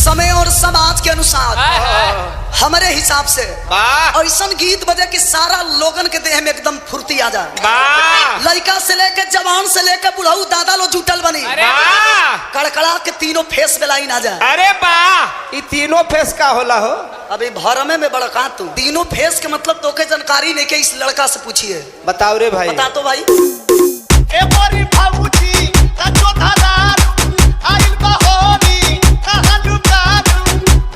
समय और समाज के अनुसार हमारे हिसाब से ऐसा गीत बजे कि सारा लोगन के देह में एकदम फुर्ती आ जाए। लड़का से लेके जवान से लेके बुढ़ऊ दादा लो जुटल बनी, कड़कड़ा के तीनों फेस पे लाइन आ जाए। अरे वाह, ये तीनों फेस का होला हो? अभी भरमे में बड़का तू तीनों फेस के मतलब तो के जानकारी नहीं के इस लड़का से पूछिए। बताओ रे भाई। बता तो भाई। ए मोरी भाऊजी का चौथा दारू आइल बहोरी कहां लुकारू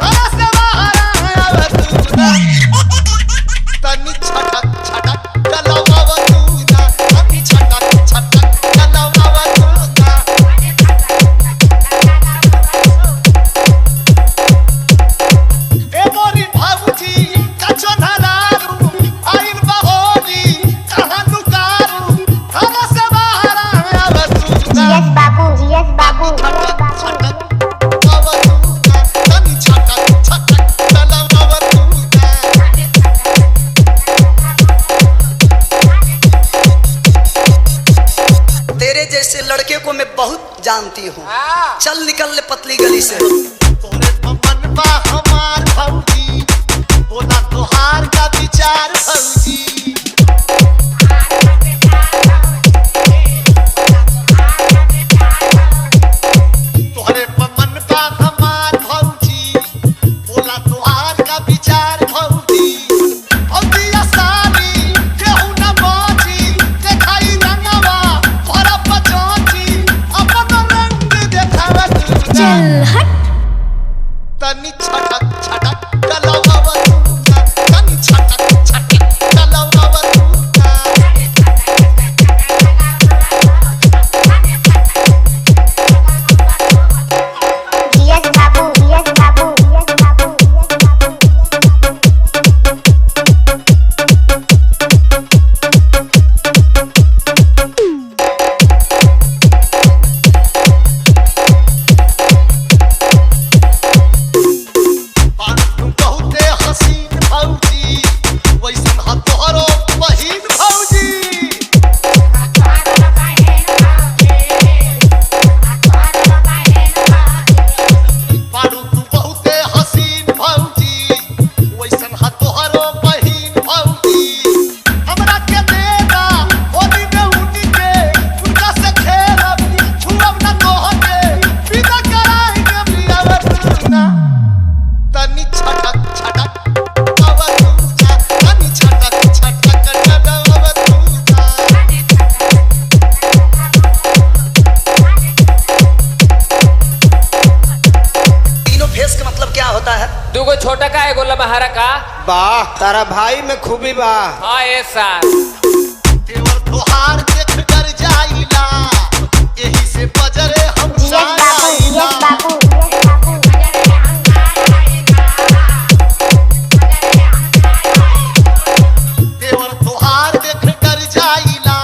घर से बाहर आवत ना तनी छटक छटक चलावा तू ना अभी छटक छटक चलावा तू ना। ए मोरी भाऊजी का चौथा दारू आइल बहोरी कहां लुकारू घर से Yes, Babu. तेरे जैसे लड़के को मैं बहुत जानती हूँ। चल निकल ले पतली गली से। हमार भौजी बोला तोहार का विचार भौजी। तनी छटक छटक चलावा तू ना तनी छटक छटक चलावा तू ना। Yes, Babu. दुगो छोटा का एगो लमहरा का। वाह, तारा भाई में खूबी बा। हाँ ऐसा देवर तोहार देख कर जाइला यही से बजरे हम Yes, Babu. देवर तोहार देख कर जाइला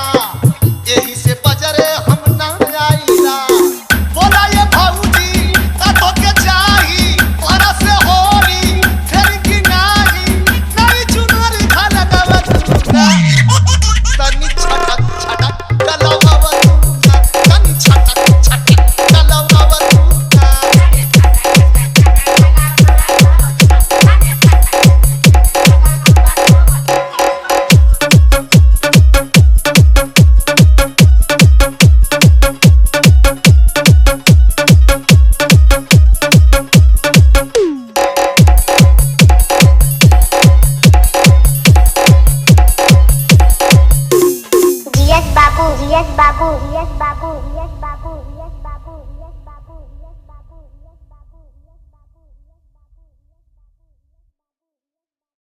यही से बजरे हम ना आइला। बोला ये भौजी का तो के चाही और से होरी फिर की नाही नहीं चुनरी खाना दावत ना तनी छटक छटक चलावा तू ना तनी छटक छटक चलावा तू ना। Yes, Babu.